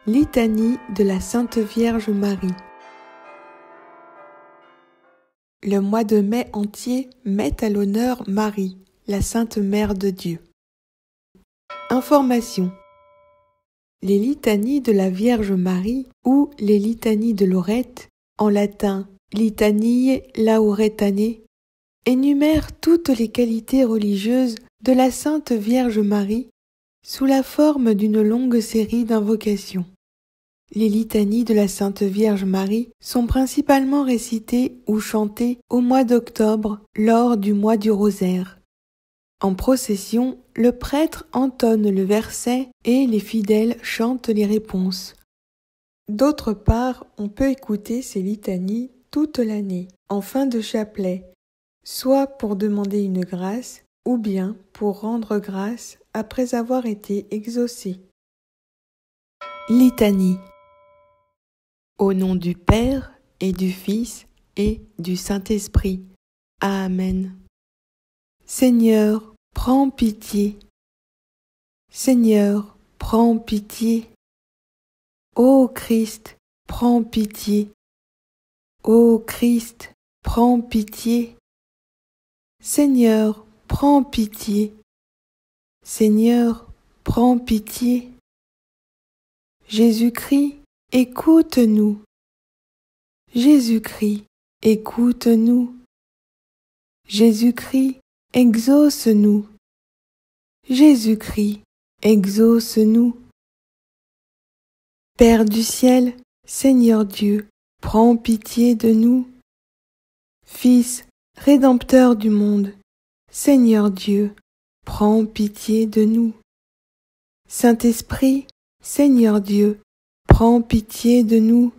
Litanie de la Sainte Vierge Marie. Le mois de mai entier met à l'honneur Marie, la Sainte Mère de Dieu. Information. Les litanies de la Vierge Marie ou les litanies de Lorette, en latin Litaniae Lauretanae, énumèrent toutes les qualités religieuses de la Sainte Vierge Marie sous la forme d'une longue série d'invocations. Les litanies de la Sainte Vierge Marie sont principalement récitées ou chantées au mois d'octobre lors du mois du rosaire. En procession, le prêtre entonne le verset et les fidèles chantent les réponses. D'autre part, on peut écouter ces litanies toute l'année, en fin de chapelet, soit pour demander une grâce, ou bien pour rendre grâce après avoir été exaucé. Litanie. Au nom du Père et du Fils et du Saint-Esprit. Amen. Seigneur, prends pitié. Seigneur, prends pitié. Ô Christ, prends pitié. Ô Christ, prends pitié. Seigneur, prends pitié. Seigneur, prends pitié. Jésus-Christ, écoute-nous. Jésus-Christ, écoute-nous. Jésus-Christ, exauce-nous. Jésus-Christ, exauce-nous. Père du ciel, Seigneur Dieu, prends pitié de nous. Fils, Rédempteur du monde, Seigneur Dieu, prends pitié de nous. Saint-Esprit, Seigneur Dieu, prends pitié de nous.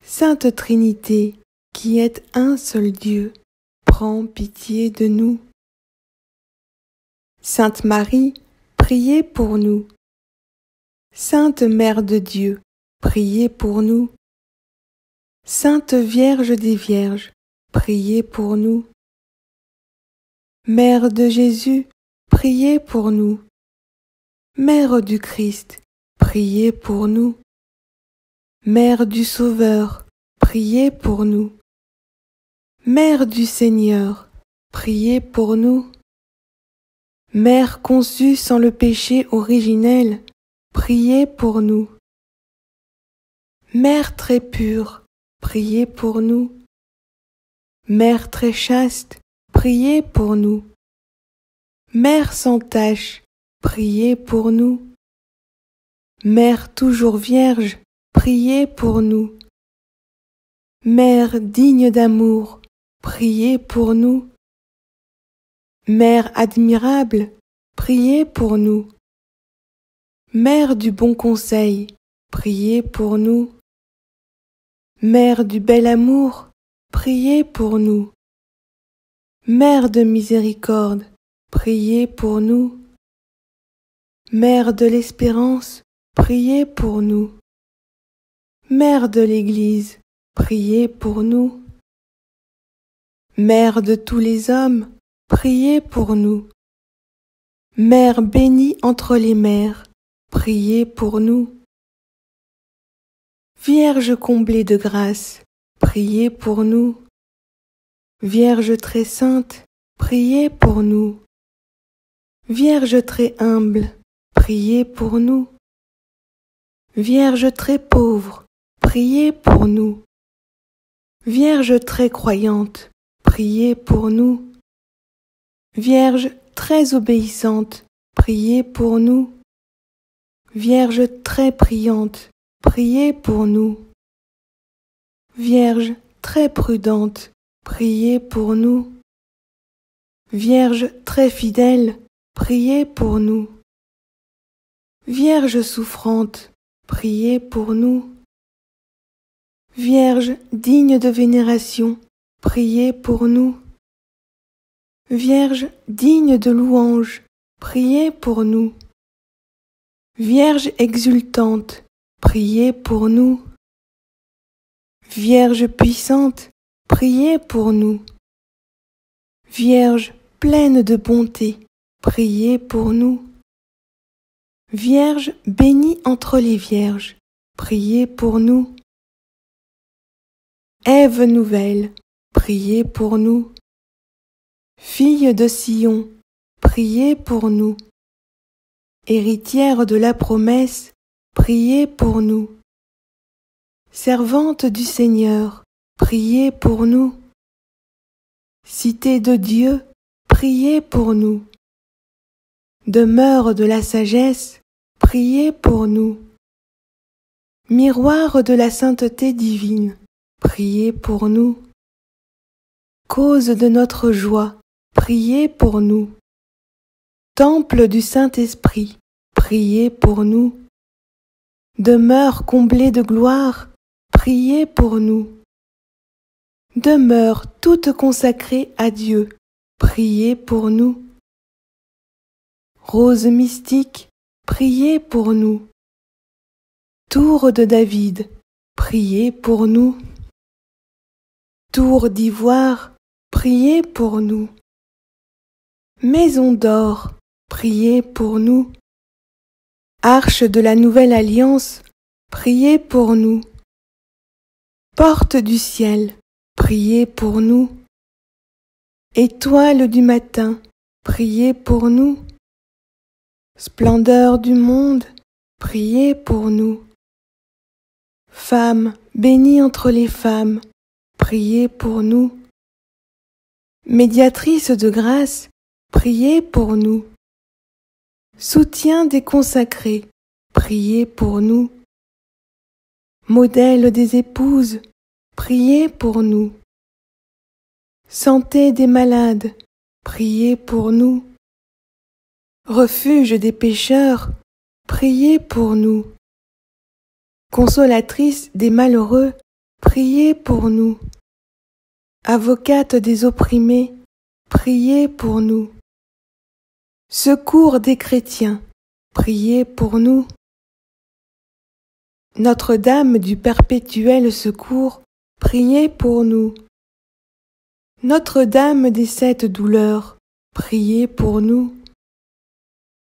Sainte Trinité, qui êtes un seul Dieu, prends pitié de nous. Sainte Marie, priez pour nous. Sainte Mère de Dieu, priez pour nous. Sainte Vierge des Vierges, priez pour nous. Mère de Jésus, priez pour nous. Mère du Christ, priez pour nous. Mère du Sauveur, priez pour nous. Mère du Seigneur, priez pour nous. Mère conçue sans le péché originel, priez pour nous. Mère très pure, priez pour nous. Mère très chaste, priez pour nous. Mère sans tache, priez pour nous. Mère toujours vierge, priez pour nous. Mère digne d'amour, priez pour nous. Mère admirable, priez pour nous. Mère du bon conseil, priez pour nous. Mère du bel amour, priez pour nous. Mère de miséricorde, priez pour nous. Mère de l'espérance, priez pour nous. Mère de l'Église, priez pour nous. Mère de tous les hommes, priez pour nous. Mère bénie entre les mères, priez pour nous. Vierge comblée de grâce, priez pour nous. Vierge très sainte, priez pour nous. Vierge très humble, priez pour nous. Vierge très pauvre, priez pour nous. Vierge très croyante, priez pour nous. Vierge très obéissante, priez pour nous. Vierge très priante, priez pour nous. Vierge très prudente, priez pour nous. Vierge très fidèle, priez pour nous. Vierge souffrante, priez pour nous. Vierge digne de vénération, priez pour nous. Vierge digne de louange, priez pour nous. Vierge exultante, priez pour nous. Vierge puissante, priez pour nous. Vierge pleine de bonté, priez pour nous. Vierge bénie entre les vierges, priez pour nous. Ève nouvelle, priez pour nous. Fille de Sion, priez pour nous. Héritière de la promesse, priez pour nous. Servante du Seigneur, priez pour nous. Cité de Dieu, priez pour nous. Demeure de la sagesse, priez pour nous. Miroir de la sainteté divine, priez pour nous. Cause de notre joie, priez pour nous. Temple du Saint-Esprit, priez pour nous. Demeure comblée de gloire, priez pour nous. Demeure toute consacrée à Dieu, priez pour nous. Rose mystique, priez pour nous. Tour de David, priez pour nous. Tour d'ivoire, priez pour nous. Maison d'or, priez pour nous. Arche de la nouvelle alliance, priez pour nous. Porte du ciel, priez pour nous. Étoile du matin, priez pour nous. Splendeur du monde, priez pour nous. Femme bénie entre les femmes, priez pour nous. Médiatrice de grâce, priez pour nous. Soutien des consacrés, priez pour nous. Modèle des épouses, priez pour nous. Santé des malades, priez pour nous. Refuge des pécheurs, priez pour nous. Consolatrice des malheureux, priez pour nous. Avocate des opprimés, priez pour nous. Secours des chrétiens, priez pour nous. Notre-Dame du perpétuel secours, priez pour nous. Notre-Dame des sept douleurs, priez pour nous.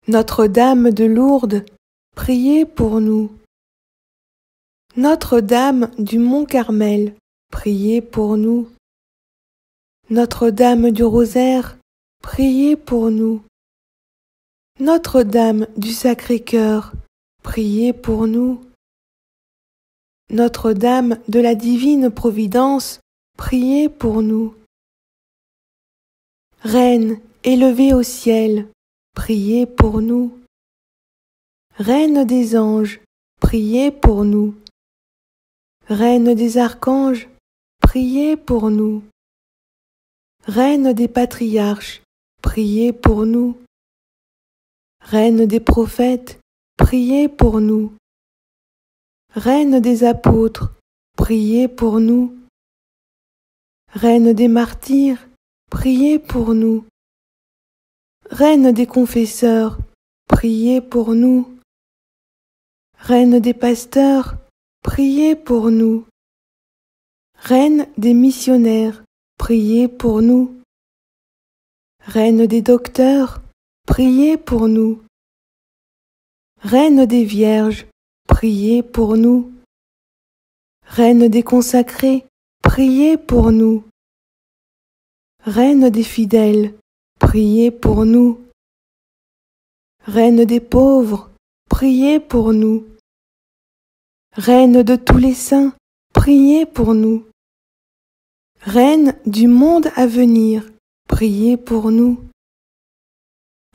Notre-Dame de Lourdes, priez pour nous. Notre-Dame du Mont Carmel, priez pour nous. Notre-Dame du Rosaire, priez pour nous. Notre-Dame du Sacré-Cœur, priez pour nous. Notre-Dame de la Divine Providence, priez pour nous. Reine élevée au ciel, priez pour nous. Reine des anges, priez pour nous. Reine des archanges, priez pour nous. Reine des patriarches, priez pour nous. Reine des prophètes, priez pour nous. Reine des apôtres, priez pour nous. Reine des martyrs, priez pour nous. Reine des confesseurs, priez pour nous. Reine des pasteurs, priez pour nous. Reine des missionnaires, priez pour nous. Reine des docteurs, priez pour nous. Reine des vierges, priez pour nous. Reine des consacrés, priez pour nous. Reine des fidèles, priez pour nous. Reine des pauvres, priez pour nous. Reine de tous les saints, priez pour nous. Reine du monde à venir, priez pour nous.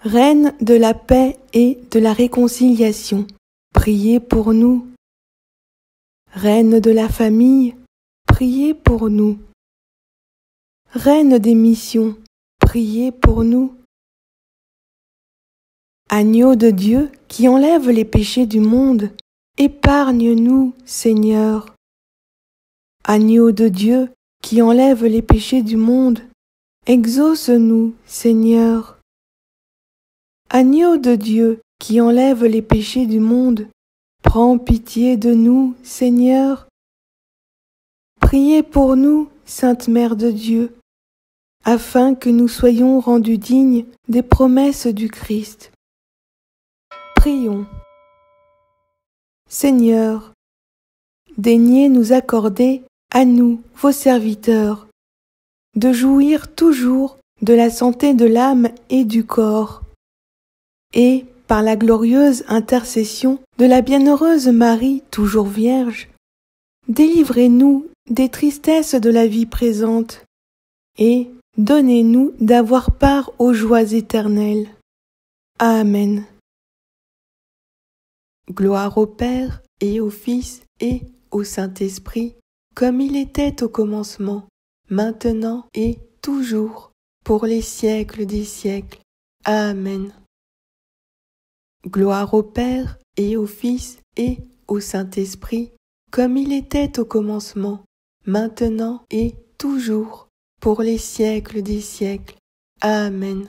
Reine de la paix et de la réconciliation, priez pour nous. Reine de la famille, priez pour nous. Reine des missions, priez pour nous. Agneau de Dieu qui enlève les péchés du monde, épargne-nous, Seigneur. Agneau de Dieu qui enlève les péchés du monde, exauce-nous, Seigneur. Agneau de Dieu qui enlève les péchés du monde, prends pitié de nous, Seigneur. Priez pour nous, Sainte Mère de Dieu, afin que nous soyons rendus dignes des promesses du Christ. Prions. Seigneur, daignez nous accorder, à nous, vos serviteurs, de jouir toujours de la santé de l'âme et du corps, et, par la glorieuse intercession de la bienheureuse Marie, toujours vierge, délivrez-nous des tristesses de la vie présente, et donnez-nous d'avoir part aux joies éternelles. Amen. Gloire au Père et au Fils et au Saint-Esprit, comme il était au commencement, maintenant et toujours, pour les siècles des siècles. Amen. Gloire au Père et au Fils et au Saint-Esprit, comme il était au commencement, maintenant et toujours, pour les siècles des siècles. Amen.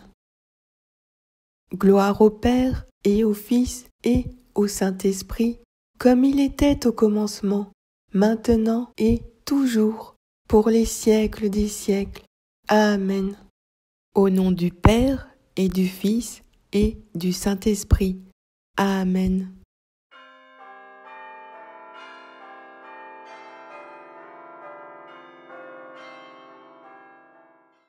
Gloire au Père et au Fils et au Saint-Esprit, comme il était au commencement, maintenant et toujours, pour les siècles des siècles. Amen. Au nom du Père et du Fils et du Saint-Esprit. Amen.